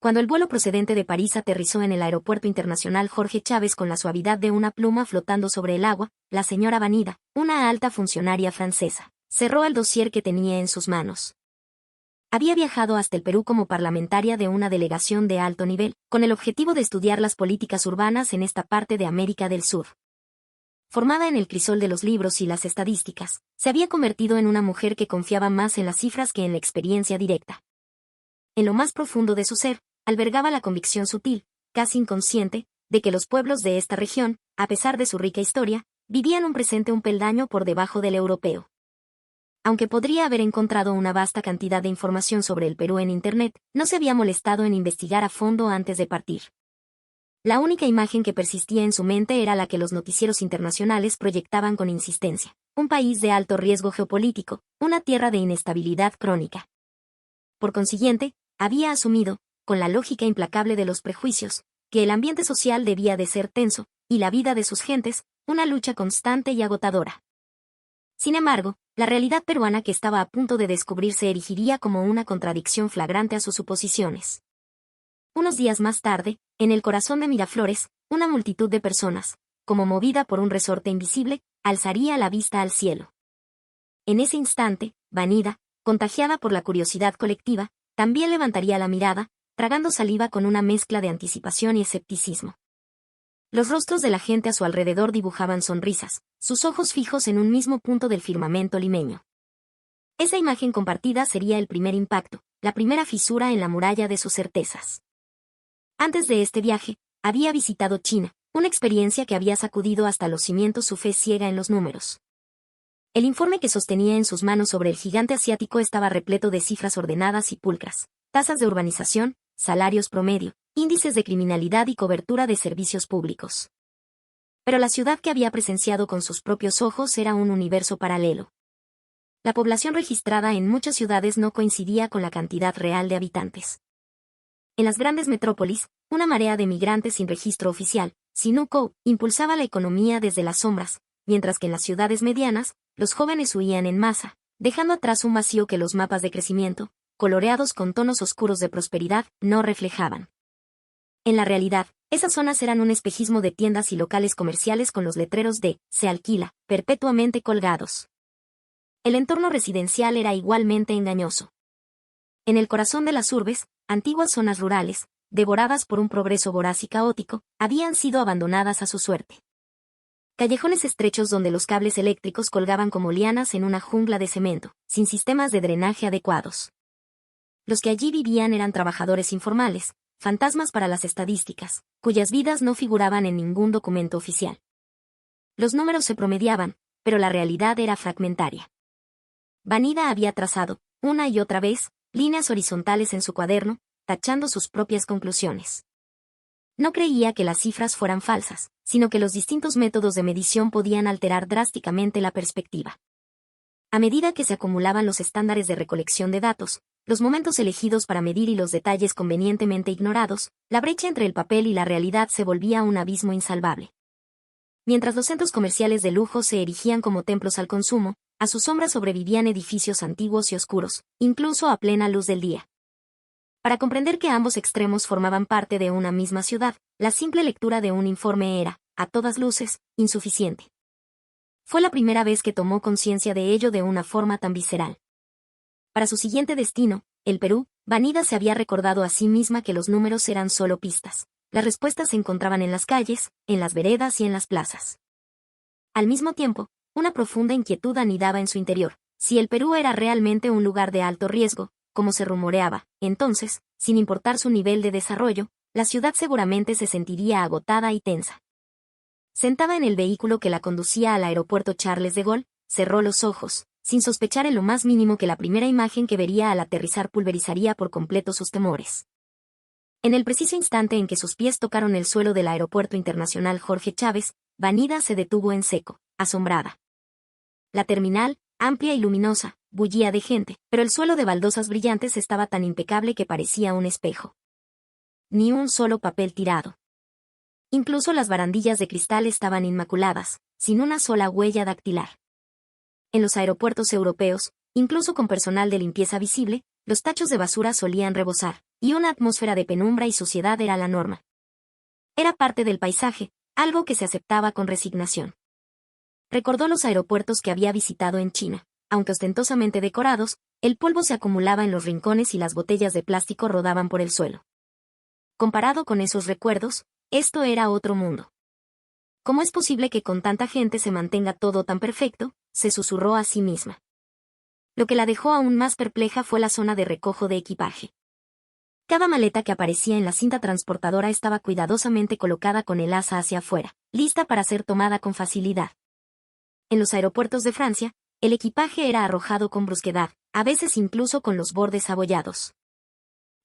Cuando el vuelo procedente de París aterrizó en el Aeropuerto Internacional Jorge Chávez con la suavidad de una pluma flotando sobre el agua, la señora Vanida, una alta funcionaria francesa, cerró el dossier que tenía en sus manos. Había viajado hasta el Perú como parlamentaria de una delegación de alto nivel, con el objetivo de estudiar las políticas urbanas en esta parte de América del Sur. Formada en el crisol de los libros y las estadísticas, se había convertido en una mujer que confiaba más en las cifras que en la experiencia directa. En lo más profundo de su ser, albergaba la convicción sutil, casi inconsciente, de que los pueblos de esta región, a pesar de su rica historia, vivían un presente un peldaño por debajo del europeo. Aunque podría haber encontrado una vasta cantidad de información sobre el Perú en Internet, no se había molestado en investigar a fondo antes de partir. La única imagen que persistía en su mente era la que los noticieros internacionales proyectaban con insistencia: un país de alto riesgo geopolítico, una tierra de inestabilidad crónica. Por consiguiente, había asumido, con la lógica implacable de los prejuicios, que el ambiente social debía de ser tenso, y la vida de sus gentes, una lucha constante y agotadora. Sin embargo, la realidad peruana que estaba a punto de descubrir se erigiría como una contradicción flagrante a sus suposiciones. Unos días más tarde, en el corazón de Miraflores, una multitud de personas, como movida por un resorte invisible, alzaría la vista al cielo. En ese instante, Vanida, contagiada por la curiosidad colectiva, también levantaría la mirada, tragando saliva con una mezcla de anticipación y escepticismo. Los rostros de la gente a su alrededor dibujaban sonrisas, sus ojos fijos en un mismo punto del firmamento limeño. Esa imagen compartida sería el primer impacto, la primera fisura en la muralla de sus certezas. Antes de este viaje, había visitado China, una experiencia que había sacudido hasta los cimientos su fe ciega en los números. El informe que sostenía en sus manos sobre el gigante asiático estaba repleto de cifras ordenadas y pulcras, tasas de urbanización, salarios promedio, índices de criminalidad y cobertura de servicios públicos. Pero la ciudad que había presenciado con sus propios ojos era un universo paralelo. La población registrada en muchas ciudades no coincidía con la cantidad real de habitantes. En las grandes metrópolis, una marea de migrantes sin registro oficial, Sinuco, impulsaba la economía desde las sombras, mientras que en las ciudades medianas, los jóvenes huían en masa, dejando atrás un vacío que los mapas de crecimiento, coloreados con tonos oscuros de prosperidad, no reflejaban. En la realidad, esas zonas eran un espejismo de tiendas y locales comerciales con los letreros de «se alquila», perpetuamente colgados. El entorno residencial era igualmente engañoso. En el corazón de las urbes, antiguas zonas rurales, devoradas por un progreso voraz y caótico, habían sido abandonadas a su suerte. Callejones estrechos donde los cables eléctricos colgaban como lianas en una jungla de cemento, sin sistemas de drenaje adecuados. Los que allí vivían eran trabajadores informales, fantasmas para las estadísticas, cuyas vidas no figuraban en ningún documento oficial. Los números se promediaban, pero la realidad era fragmentaria. Vanida había trazado, una y otra vez, líneas horizontales en su cuaderno, tachando sus propias conclusiones. No creía que las cifras fueran falsas, sino que los distintos métodos de medición podían alterar drásticamente la perspectiva. A medida que se acumulaban los estándares de recolección de datos, los momentos elegidos para medir y los detalles convenientemente ignorados, la brecha entre el papel y la realidad se volvía un abismo insalvable. Mientras los centros comerciales de lujo se erigían como templos al consumo, a su sombra sobrevivían edificios antiguos y oscuros, incluso a plena luz del día. Para comprender que ambos extremos formaban parte de una misma ciudad, la simple lectura de un informe era, a todas luces, insuficiente. Fue la primera vez que tomó conciencia de ello de una forma tan visceral. Para su siguiente destino, el Perú, Vanida se había recordado a sí misma que los números eran solo pistas. Las respuestas se encontraban en las calles, en las veredas y en las plazas. Al mismo tiempo, una profunda inquietud anidaba en su interior. Si el Perú era realmente un lugar de alto riesgo, como se rumoreaba, entonces, sin importar su nivel de desarrollo, la ciudad seguramente se sentiría agotada y tensa. Sentada en el vehículo que la conducía al aeropuerto Charles de Gaulle, cerró los ojos, sin sospechar en lo más mínimo que la primera imagen que vería al aterrizar pulverizaría por completo sus temores. En el preciso instante en que sus pies tocaron el suelo del Aeropuerto Internacional Jorge Chávez, Vanida se detuvo en seco, asombrada. La terminal, amplia y luminosa, bullía de gente, pero el suelo de baldosas brillantes estaba tan impecable que parecía un espejo. Ni un solo papel tirado. Incluso las barandillas de cristal estaban inmaculadas, sin una sola huella dactilar. En los aeropuertos europeos, incluso con personal de limpieza visible, los tachos de basura solían rebosar, y una atmósfera de penumbra y suciedad era la norma. Era parte del paisaje, algo que se aceptaba con resignación. Recordó los aeropuertos que había visitado en China. Aunque ostentosamente decorados, el polvo se acumulaba en los rincones y las botellas de plástico rodaban por el suelo. Comparado con esos recuerdos, esto era otro mundo. ¿Cómo es posible que con tanta gente se mantenga todo tan perfecto?, se susurró a sí misma. Lo que la dejó aún más perpleja fue la zona de recojo de equipaje. Cada maleta que aparecía en la cinta transportadora estaba cuidadosamente colocada con el asa hacia afuera, lista para ser tomada con facilidad. En los aeropuertos de Francia, el equipaje era arrojado con brusquedad, a veces incluso con los bordes abollados.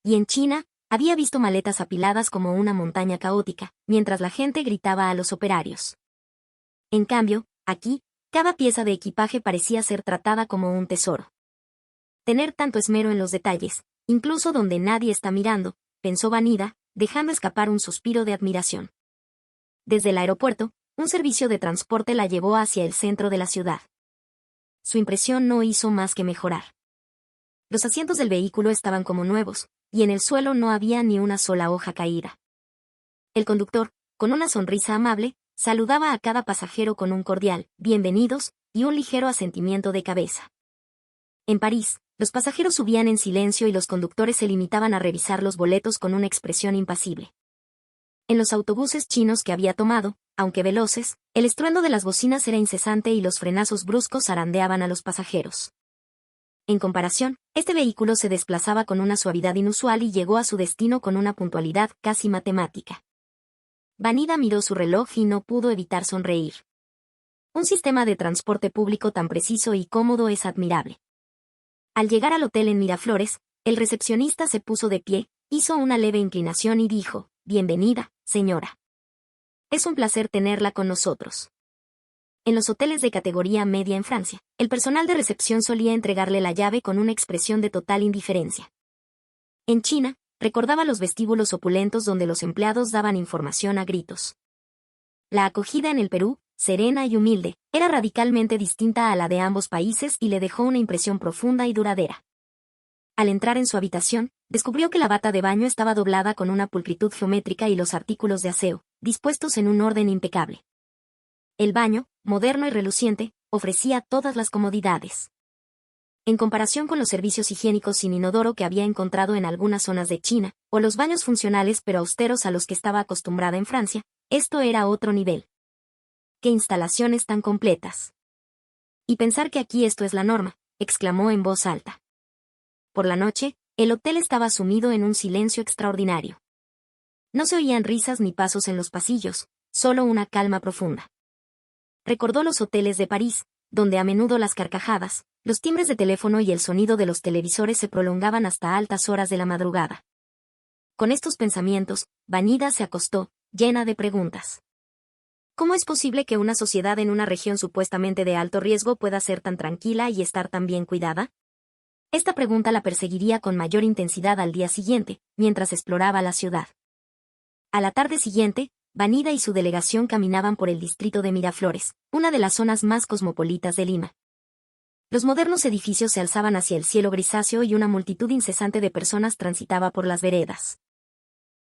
Y en China, había visto maletas apiladas como una montaña caótica, mientras la gente gritaba a los operarios. En cambio, aquí, cada pieza de equipaje parecía ser tratada como un tesoro. Tener tanto esmero en los detalles, incluso donde nadie está mirando, pensó Vanida, dejando escapar un suspiro de admiración. Desde el aeropuerto, un servicio de transporte la llevó hacia el centro de la ciudad. Su impresión no hizo más que mejorar. Los asientos del vehículo estaban como nuevos, y en el suelo no había ni una sola hoja caída. El conductor, con una sonrisa amable, saludaba a cada pasajero con un cordial «bienvenidos» y un ligero asentimiento de cabeza. En París, los pasajeros subían en silencio y los conductores se limitaban a revisar los boletos con una expresión impasible. En los autobuses chinos que había tomado, aunque veloces, el estruendo de las bocinas era incesante y los frenazos bruscos zarandeaban a los pasajeros. En comparación, este vehículo se desplazaba con una suavidad inusual y llegó a su destino con una puntualidad casi matemática. Vanida miró su reloj y no pudo evitar sonreír. Un sistema de transporte público tan preciso y cómodo es admirable. Al llegar al hotel en Miraflores, el recepcionista se puso de pie, hizo una leve inclinación y dijo: «Bienvenida, señora. Es un placer tenerla con nosotros». En los hoteles de categoría media en Francia, el personal de recepción solía entregarle la llave con una expresión de total indiferencia. En China, recordaba los vestíbulos opulentos donde los empleados daban información a gritos. La acogida en el Perú, serena y humilde, era radicalmente distinta a la de ambos países y le dejó una impresión profunda y duradera. Al entrar en su habitación, descubrió que la bata de baño estaba doblada con una pulcritud geométrica y los artículos de aseo, dispuestos en un orden impecable. El baño, moderno y reluciente, ofrecía todas las comodidades. En comparación con los servicios higiénicos sin inodoro que había encontrado en algunas zonas de China, o los baños funcionales pero austeros a los que estaba acostumbrada en Francia, esto era otro nivel. ¡Qué instalaciones tan completas! Y pensar que aquí esto es la norma, exclamó en voz alta. Por la noche, el hotel estaba sumido en un silencio extraordinario. No se oían risas ni pasos en los pasillos, solo una calma profunda. Recordó los hoteles de París, donde a menudo las carcajadas, los timbres de teléfono y el sonido de los televisores se prolongaban hasta altas horas de la madrugada. Con estos pensamientos, Vanida se acostó, llena de preguntas. ¿Cómo es posible que una sociedad en una región supuestamente de alto riesgo pueda ser tan tranquila y estar tan bien cuidada? Esta pregunta la perseguiría con mayor intensidad al día siguiente, mientras exploraba la ciudad. A la tarde siguiente, Vanida y su delegación caminaban por el distrito de Miraflores, una de las zonas más cosmopolitas de Lima. Los modernos edificios se alzaban hacia el cielo grisáceo y una multitud incesante de personas transitaba por las veredas.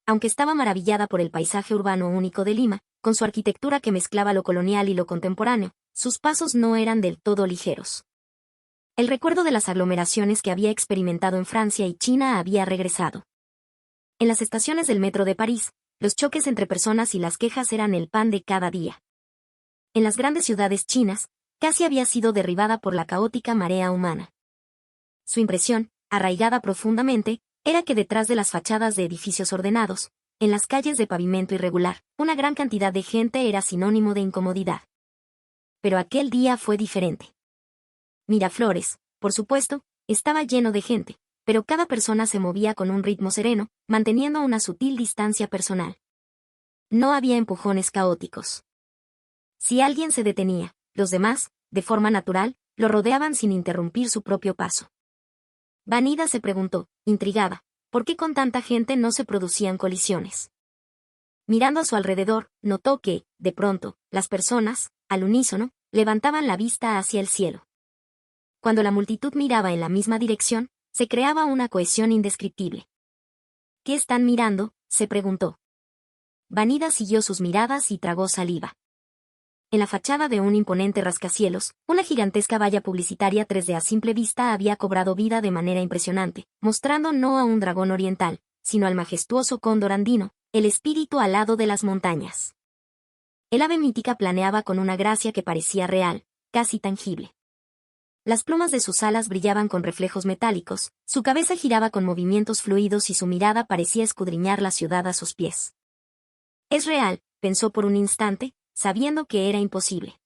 Aunque estaba maravillada por el paisaje urbano único de Lima, con su arquitectura que mezclaba lo colonial y lo contemporáneo, sus pasos no eran del todo ligeros. El recuerdo de las aglomeraciones que había experimentado en Francia y China había regresado. En las estaciones del metro de París, los choques entre personas y las quejas eran el pan de cada día. En las grandes ciudades chinas, casi había sido derribada por la caótica marea humana. Su impresión, arraigada profundamente, era que detrás de las fachadas de edificios ordenados, en las calles de pavimento irregular, una gran cantidad de gente era sinónimo de incomodidad. Pero aquel día fue diferente. Miraflores, por supuesto, estaba lleno de gente, pero cada persona se movía con un ritmo sereno, manteniendo una sutil distancia personal. No había empujones caóticos. Si alguien se detenía, los demás, de forma natural, lo rodeaban sin interrumpir su propio paso. Vanida se preguntó, intrigada, ¿por qué con tanta gente no se producían colisiones? Mirando a su alrededor, notó que, de pronto, las personas, al unísono, levantaban la vista hacia el cielo. Cuando la multitud miraba en la misma dirección, se creaba una cohesión indescriptible. ¿Qué están mirando?, se preguntó. Vanida siguió sus miradas y tragó saliva. En la fachada de un imponente rascacielos, una gigantesca valla publicitaria 3D a simple vista había cobrado vida de manera impresionante, mostrando no a un dragón oriental, sino al majestuoso cóndor andino, el espíritu alado de las montañas. El ave mítica planeaba con una gracia que parecía real, casi tangible. Las plumas de sus alas brillaban con reflejos metálicos, su cabeza giraba con movimientos fluidos y su mirada parecía escudriñar la ciudad a sus pies. Es real, pensó por un instante, sabiendo que era imposible.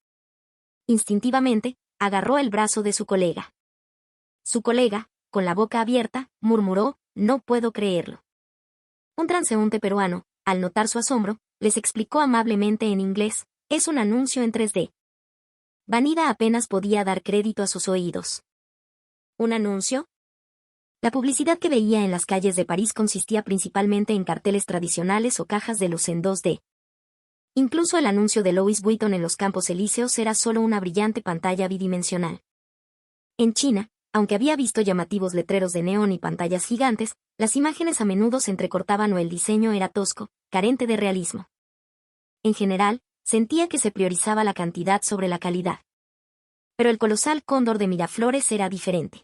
Instintivamente, agarró el brazo de su colega. Su colega, con la boca abierta, murmuró, «No puedo creerlo». Un transeúnte peruano, al notar su asombro, les explicó amablemente en inglés, «Es un anuncio en 3D». Vanida apenas podía dar crédito a sus oídos. ¿Un anuncio? La publicidad que veía en las calles de París consistía principalmente en carteles tradicionales o cajas de luz en 2D. Incluso el anuncio de Louis Vuitton en los Campos Elíseos era solo una brillante pantalla bidimensional. En China, aunque había visto llamativos letreros de neón y pantallas gigantes, las imágenes a menudo se entrecortaban o el diseño era tosco, carente de realismo. En general, sentía que se priorizaba la cantidad sobre la calidad. Pero el colosal cóndor de Miraflores era diferente.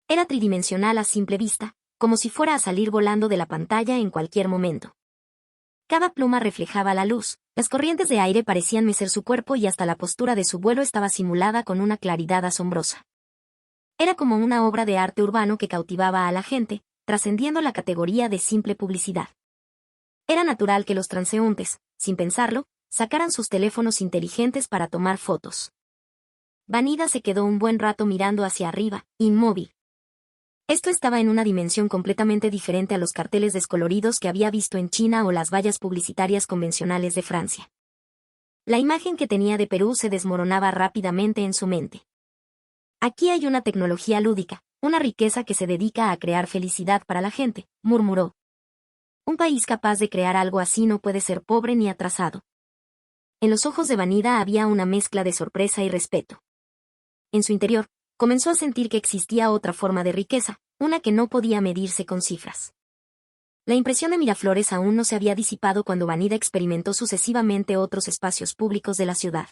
Era tridimensional a simple vista, como si fuera a salir volando de la pantalla en cualquier momento. Cada pluma reflejaba la luz, las corrientes de aire parecían mecer su cuerpo y hasta la postura de su vuelo estaba simulada con una claridad asombrosa. Era como una obra de arte urbano que cautivaba a la gente, trascendiendo la categoría de simple publicidad. Era natural que los transeúntes, sin pensarlo, sacaran sus teléfonos inteligentes para tomar fotos. Vanida se quedó un buen rato mirando hacia arriba, inmóvil. Esto estaba en una dimensión completamente diferente a los carteles descoloridos que había visto en China o las vallas publicitarias convencionales de Francia. La imagen que tenía de Perú se desmoronaba rápidamente en su mente. Aquí hay una tecnología lúdica, una riqueza que se dedica a crear felicidad para la gente, murmuró. Un país capaz de crear algo así no puede ser pobre ni atrasado. En los ojos de Vanida había una mezcla de sorpresa y respeto. En su interior, comenzó a sentir que existía otra forma de riqueza, una que no podía medirse con cifras. La impresión de Miraflores aún no se había disipado cuando Vanida experimentó sucesivamente otros espacios públicos de la ciudad.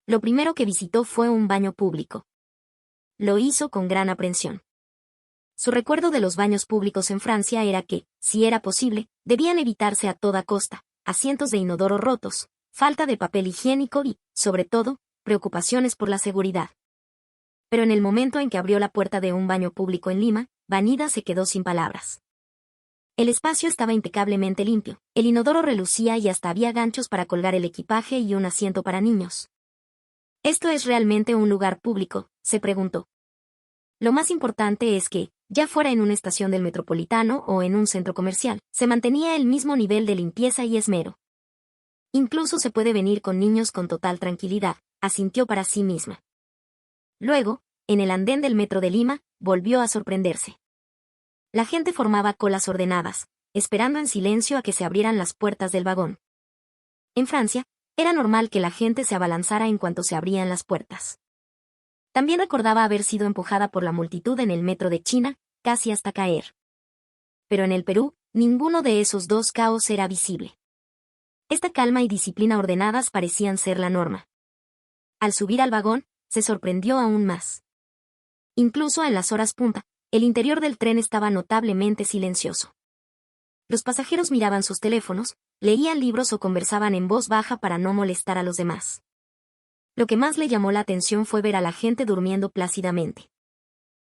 Lo primero que visitó fue un baño público. Lo hizo con gran aprensión. Su recuerdo de los baños públicos en Francia era que, si era posible, debían evitarse a toda costa, asientos de inodoro rotos, falta de papel higiénico y, sobre todo, preocupaciones por la seguridad. Pero en el momento en que abrió la puerta de un baño público en Lima, Vanida se quedó sin palabras. El espacio estaba impecablemente limpio, el inodoro relucía y hasta había ganchos para colgar el equipaje y un asiento para niños. ¿Esto es realmente un lugar público?, se preguntó. Lo más importante es que, ya fuera en una estación del Metropolitano o en un centro comercial, se mantenía el mismo nivel de limpieza y esmero. Incluso se puede venir con niños con total tranquilidad, asintió para sí misma. Luego, en el andén del metro de Lima, volvió a sorprenderse. La gente formaba colas ordenadas, esperando en silencio a que se abrieran las puertas del vagón. En Francia, era normal que la gente se abalanzara en cuanto se abrían las puertas. También recordaba haber sido empujada por la multitud en el metro de China, casi hasta caer. Pero en el Perú, ninguno de esos dos caos era visible. Esta calma y disciplina ordenadas parecían ser la norma. Al subir al vagón, se sorprendió aún más. Incluso en las horas punta, el interior del tren estaba notablemente silencioso. Los pasajeros miraban sus teléfonos, leían libros o conversaban en voz baja para no molestar a los demás. Lo que más le llamó la atención fue ver a la gente durmiendo plácidamente.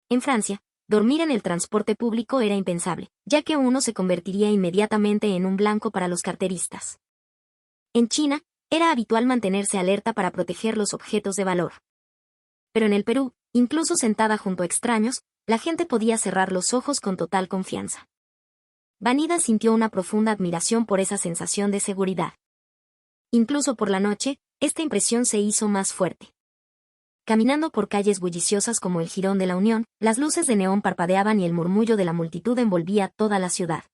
En Francia, dormir en el transporte público era impensable, ya que uno se convertiría inmediatamente en un blanco para los carteristas. En China, era habitual mantenerse alerta para proteger los objetos de valor. Pero en el Perú, incluso sentada junto a extraños, la gente podía cerrar los ojos con total confianza. Vanida sintió una profunda admiración por esa sensación de seguridad. Incluso por la noche, esta impresión se hizo más fuerte. Caminando por calles bulliciosas como el Jirón de la Unión, las luces de neón parpadeaban y el murmullo de la multitud envolvía toda la ciudad.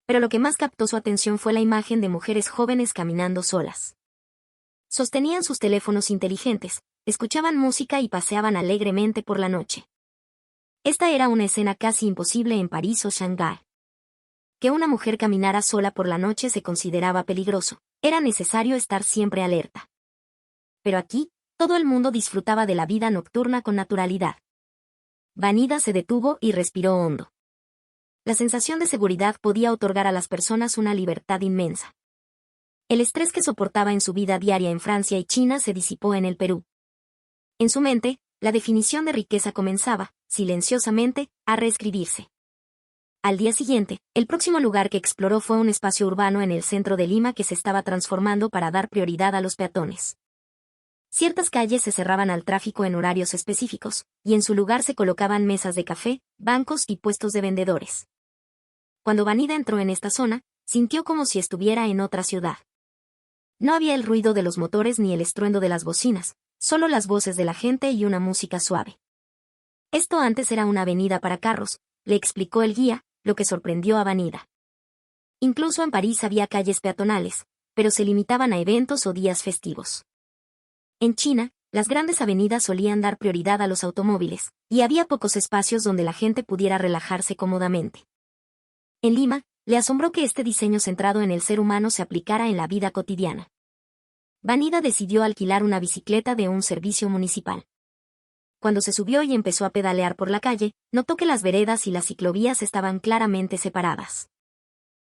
Pero lo que más captó su atención fue la imagen de mujeres jóvenes caminando solas. Sostenían sus teléfonos inteligentes, escuchaban música y paseaban alegremente por la noche. Esta era una escena casi imposible en París o Shanghái. que una mujer caminara sola por la noche se consideraba peligroso. Era necesario estar siempre alerta. Pero aquí, todo el mundo disfrutaba de la vida nocturna con naturalidad. Vanida se detuvo y respiró hondo. La sensación de seguridad podía otorgar a las personas una libertad inmensa. El estrés que soportaba en su vida diaria en Francia y China se disipó en el Perú. En su mente, la definición de riqueza comenzaba, silenciosamente, a reescribirse. Al día siguiente, el próximo lugar que exploró fue un espacio urbano en el centro de Lima que se estaba transformando para dar prioridad a los peatones. Ciertas calles se cerraban al tráfico en horarios específicos, y en su lugar se colocaban mesas de café, bancos y puestos de vendedores. Cuando Vanida entró en esta zona, sintió como si estuviera en otra ciudad. No había el ruido de los motores ni el estruendo de las bocinas, solo las voces de la gente y una música suave. Esto antes era una avenida para carros, le explicó el guía, lo que sorprendió a Vanida. Incluso en París había calles peatonales, pero se limitaban a eventos o días festivos. En China, las grandes avenidas solían dar prioridad a los automóviles, y había pocos espacios donde la gente pudiera relajarse cómodamente. En Lima, le asombró que este diseño centrado en el ser humano se aplicara en la vida cotidiana. Vanida decidió alquilar una bicicleta de un servicio municipal. Cuando se subió y empezó a pedalear por la calle, notó que las veredas y las ciclovías estaban claramente separadas.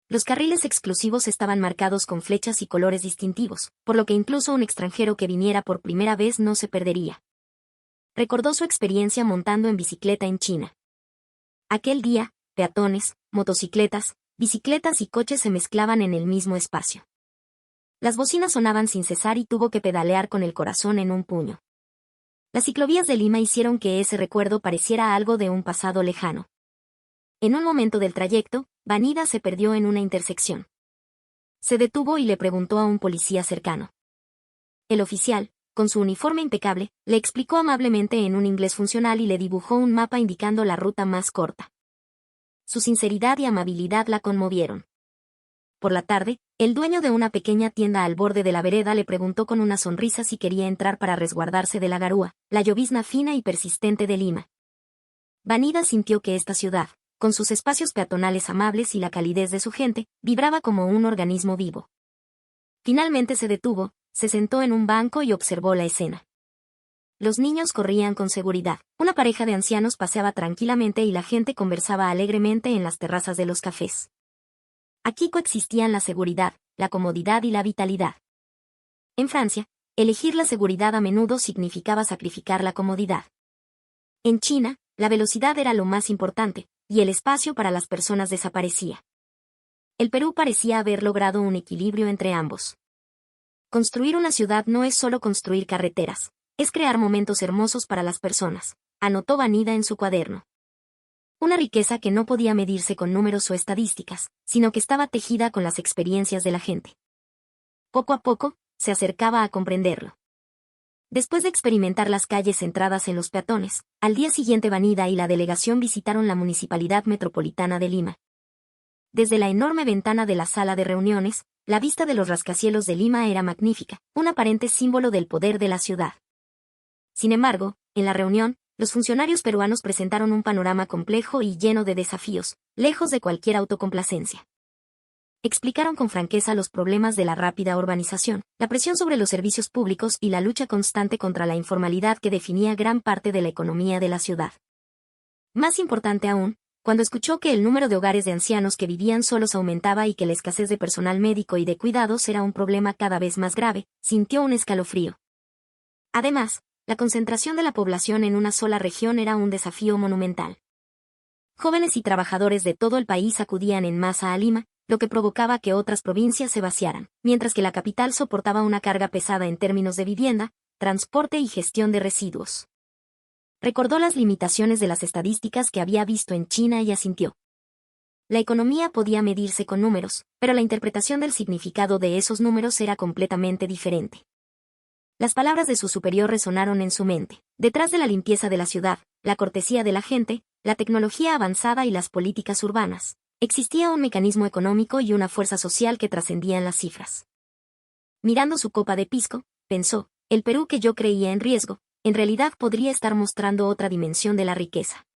Los carriles exclusivos estaban marcados con flechas y colores distintivos, por lo que incluso un extranjero que viniera por primera vez no se perdería. Recordó su experiencia montando en bicicleta en China. Aquel día, peatones, motocicletas, bicicletas y coches se mezclaban en el mismo espacio. Las bocinas sonaban sin cesar y tuvo que pedalear con el corazón en un puño. Las ciclovías de Lima hicieron que ese recuerdo pareciera algo de un pasado lejano. En un momento del trayecto, Vanida se perdió en una intersección. Se detuvo y le preguntó a un policía cercano. El oficial, con su uniforme impecable, le explicó amablemente en un inglés funcional y le dibujó un mapa indicando la ruta más corta. Su sinceridad y amabilidad la conmovieron. Por la tarde, el dueño de una pequeña tienda al borde de la vereda le preguntó con una sonrisa si quería entrar para resguardarse de la garúa, la llovizna fina y persistente de Lima. Vanida sintió que esta ciudad, con sus espacios peatonales amables y la calidez de su gente, vibraba como un organismo vivo. Finalmente se detuvo, se sentó en un banco y observó la escena. Los niños corrían con seguridad, una pareja de ancianos paseaba tranquilamente y la gente conversaba alegremente en las terrazas de los cafés. Aquí coexistían la seguridad, la comodidad y la vitalidad. En Francia, elegir la seguridad a menudo significaba sacrificar la comodidad. En China, la velocidad era lo más importante, y el espacio para las personas desaparecía. El Perú parecía haber logrado un equilibrio entre ambos. Construir una ciudad no es solo construir carreteras, es crear momentos hermosos para las personas, anotó Vanida en su cuaderno. Una riqueza que no podía medirse con números o estadísticas, sino que estaba tejida con las experiencias de la gente. Poco a poco, se acercaba a comprenderlo. Después de experimentar las calles centradas en los peatones, al día siguiente Vanida y la delegación visitaron la Municipalidad Metropolitana de Lima. Desde la enorme ventana de la sala de reuniones, la vista de los rascacielos de Lima era magnífica, un aparente símbolo del poder de la ciudad. Sin embargo, en la reunión, los funcionarios peruanos presentaron un panorama complejo y lleno de desafíos, lejos de cualquier autocomplacencia. Explicaron con franqueza los problemas de la rápida urbanización, la presión sobre los servicios públicos y la lucha constante contra la informalidad que definía gran parte de la economía de la ciudad. Más importante aún, cuando escuchó que el número de hogares de ancianos que vivían solos aumentaba y que la escasez de personal médico y de cuidados era un problema cada vez más grave, sintió un escalofrío. Además, la concentración de la población en una sola región era un desafío monumental. Jóvenes y trabajadores de todo el país acudían en masa a Lima, lo que provocaba que otras provincias se vaciaran, mientras que la capital soportaba una carga pesada en términos de vivienda, transporte y gestión de residuos. Recordó las limitaciones de las estadísticas que había visto en China y asintió. La economía podía medirse con números, pero la interpretación del significado de esos números era completamente diferente. Las palabras de su superior resonaron en su mente. Detrás de la limpieza de la ciudad, la cortesía de la gente, la tecnología avanzada y las políticas urbanas, existía un mecanismo económico y una fuerza social que trascendían las cifras. Mirando su copa de pisco, pensó, el Perú que yo creía en riesgo, en realidad podría estar mostrando otra dimensión de la riqueza.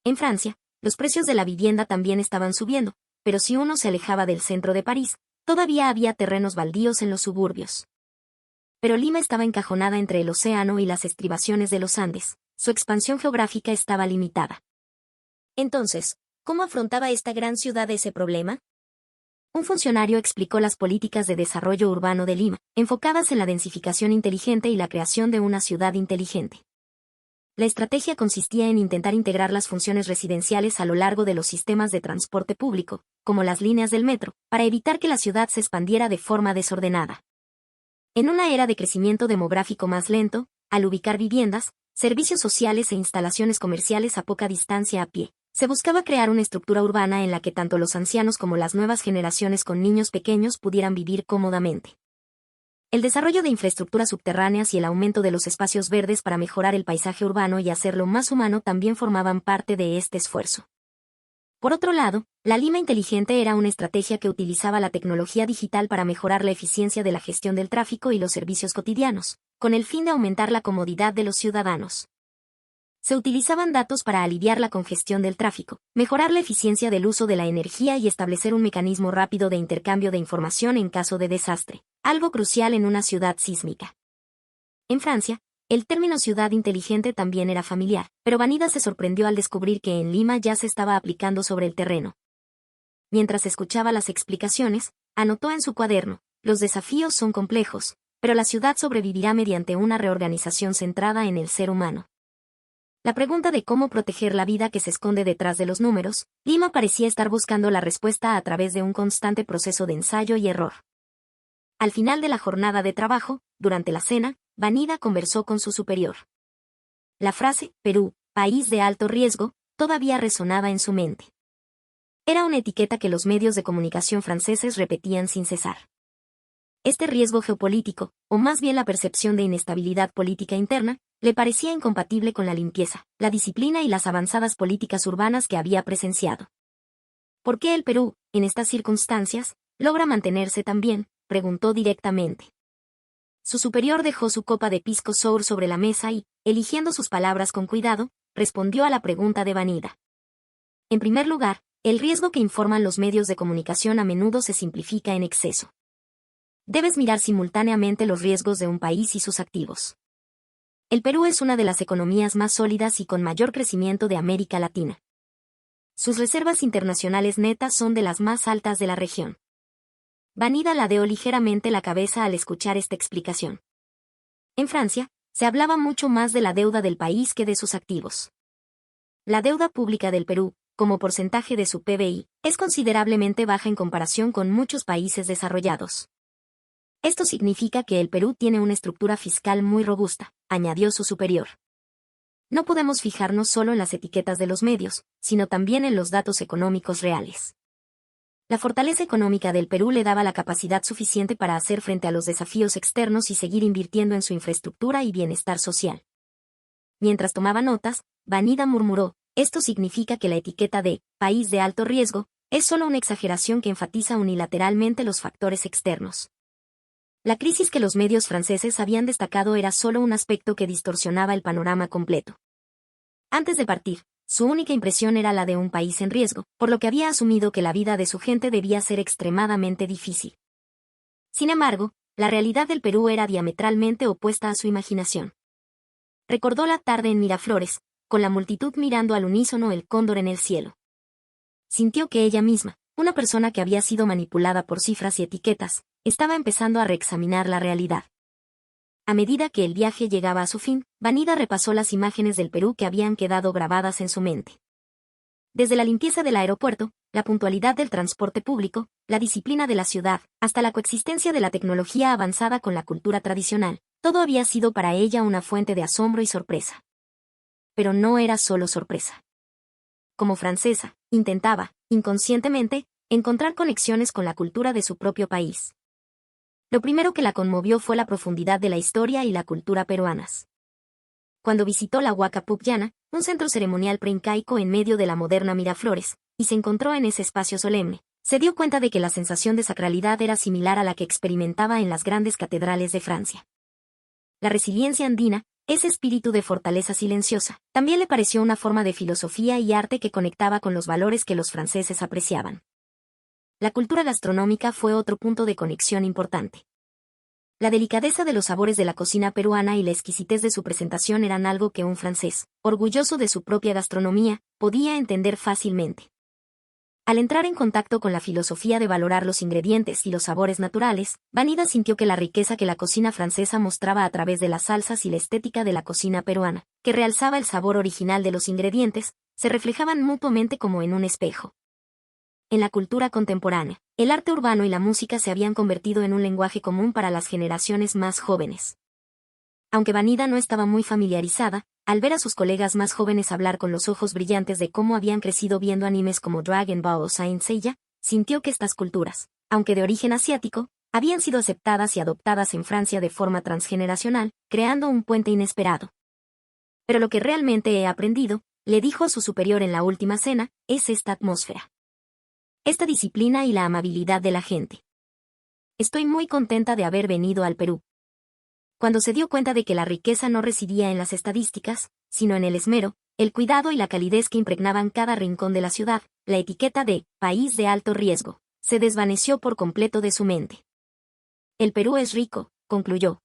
En Francia, los precios de la vivienda también estaban subiendo, pero si uno se alejaba del centro de París, todavía había terrenos baldíos en los suburbios. Pero Lima estaba encajonada entre el océano y las estribaciones de los Andes. Su expansión geográfica estaba limitada. Entonces, ¿cómo afrontaba esta gran ciudad ese problema? Un funcionario explicó las políticas de desarrollo urbano de Lima, enfocadas en la densificación inteligente y la creación de una ciudad inteligente. La estrategia consistía en intentar integrar las funciones residenciales a lo largo de los sistemas de transporte público, como las líneas del metro, para evitar que la ciudad se expandiera de forma desordenada. En una era de crecimiento demográfico más lento, al ubicar viviendas, servicios sociales e instalaciones comerciales a poca distancia a pie, se buscaba crear una estructura urbana en la que tanto los ancianos como las nuevas generaciones con niños pequeños pudieran vivir cómodamente. El desarrollo de infraestructuras subterráneas y el aumento de los espacios verdes para mejorar el paisaje urbano y hacerlo más humano también formaban parte de este esfuerzo. Por otro lado, la Lima inteligente era una estrategia que utilizaba la tecnología digital para mejorar la eficiencia de la gestión del tráfico y los servicios cotidianos, con el fin de aumentar la comodidad de los ciudadanos. Se utilizaban datos para aliviar la congestión del tráfico, mejorar la eficiencia del uso de la energía y establecer un mecanismo rápido de intercambio de información en caso de desastre, algo crucial en una ciudad sísmica. En Francia, el término ciudad inteligente también era familiar, pero Vanida se sorprendió al descubrir que en Lima ya se estaba aplicando sobre el terreno. Mientras escuchaba las explicaciones, anotó en su cuaderno: los desafíos son complejos, pero la ciudad sobrevivirá mediante una reorganización centrada en el ser humano. La pregunta de cómo proteger la vida que se esconde detrás de los números, Lima parecía estar buscando la respuesta a través de un constante proceso de ensayo y error. Al final de la jornada de trabajo, durante la cena, Vanida conversó con su superior. La frase, Perú, país de alto riesgo, todavía resonaba en su mente. Era una etiqueta que los medios de comunicación franceses repetían sin cesar. Este riesgo geopolítico, o más bien la percepción de inestabilidad política interna, le parecía incompatible con la limpieza, la disciplina y las avanzadas políticas urbanas que había presenciado. ¿Por qué el Perú, en estas circunstancias, logra mantenerse tan bien?, preguntó directamente. Su superior dejó su copa de pisco sour sobre la mesa y, eligiendo sus palabras con cuidado, respondió a la pregunta de Vanida. En primer lugar, el riesgo que informan los medios de comunicación a menudo se simplifica en exceso. Debes mirar simultáneamente los riesgos de un país y sus activos. El Perú es una de las economías más sólidas y con mayor crecimiento de América Latina. Sus reservas internacionales netas son de las más altas de la región. Vanida ladeó ligeramente la cabeza al escuchar esta explicación. En Francia, se hablaba mucho más de la deuda del país que de sus activos. La deuda pública del Perú, como porcentaje de su PBI, es considerablemente baja en comparación con muchos países desarrollados. Esto significa que el Perú tiene una estructura fiscal muy robusta, añadió su superior. No podemos fijarnos solo en las etiquetas de los medios, sino también en los datos económicos reales. La fortaleza económica del Perú le daba la capacidad suficiente para hacer frente a los desafíos externos y seguir invirtiendo en su infraestructura y bienestar social. Mientras tomaba notas, Vanida murmuró: esto significa que la etiqueta de país de alto riesgo es solo una exageración que enfatiza unilateralmente los factores externos. La crisis que los medios franceses habían destacado era solo un aspecto que distorsionaba el panorama completo. Antes de partir, su única impresión era la de un país en riesgo, por lo que había asumido que la vida de su gente debía ser extremadamente difícil. Sin embargo, la realidad del Perú era diametralmente opuesta a su imaginación. Recordó la tarde en Miraflores, con la multitud mirando al unísono el cóndor en el cielo. Sintió que ella misma, una persona que había sido manipulada por cifras y etiquetas, estaba empezando a reexaminar la realidad. A medida que el viaje llegaba a su fin, Vanida repasó las imágenes del Perú que habían quedado grabadas en su mente. Desde la limpieza del aeropuerto, la puntualidad del transporte público, la disciplina de la ciudad, hasta la coexistencia de la tecnología avanzada con la cultura tradicional, todo había sido para ella una fuente de asombro y sorpresa. Pero no era solo sorpresa. Como francesa, intentaba, inconscientemente, encontrar conexiones con la cultura de su propio país. Lo primero que la conmovió fue la profundidad de la historia y la cultura peruanas. Cuando visitó la Huaca Pucllana, un centro ceremonial preincaico en medio de la moderna Miraflores, y se encontró en ese espacio solemne, se dio cuenta de que la sensación de sacralidad era similar a la que experimentaba en las grandes catedrales de Francia. La resiliencia andina, ese espíritu de fortaleza silenciosa, también le pareció una forma de filosofía y arte que conectaba con los valores que los franceses apreciaban. La cultura gastronómica fue otro punto de conexión importante. La delicadeza de los sabores de la cocina peruana y la exquisitez de su presentación eran algo que un francés, orgulloso de su propia gastronomía, podía entender fácilmente. Al entrar en contacto con la filosofía de valorar los ingredientes y los sabores naturales, Vanida sintió que la riqueza que la cocina francesa mostraba a través de las salsas y la estética de la cocina peruana, que realzaba el sabor original de los ingredientes, se reflejaban mutuamente como en un espejo. En la cultura contemporánea, el arte urbano y la música se habían convertido en un lenguaje común para las generaciones más jóvenes. Aunque Vanida no estaba muy familiarizada, al ver a sus colegas más jóvenes hablar con los ojos brillantes de cómo habían crecido viendo animes como Dragon Ball o Saint Seiya, sintió que estas culturas, aunque de origen asiático, habían sido aceptadas y adoptadas en Francia de forma transgeneracional, creando un puente inesperado. Pero lo que realmente he aprendido, le dijo a su superior en la última cena, es esta atmósfera. Esta disciplina y la amabilidad de la gente. Estoy muy contenta de haber venido al Perú. Cuando se dio cuenta de que la riqueza no residía en las estadísticas, sino en el esmero, el cuidado y la calidez que impregnaban cada rincón de la ciudad, la etiqueta de «país de alto riesgo» se desvaneció por completo de su mente. El Perú es rico, concluyó,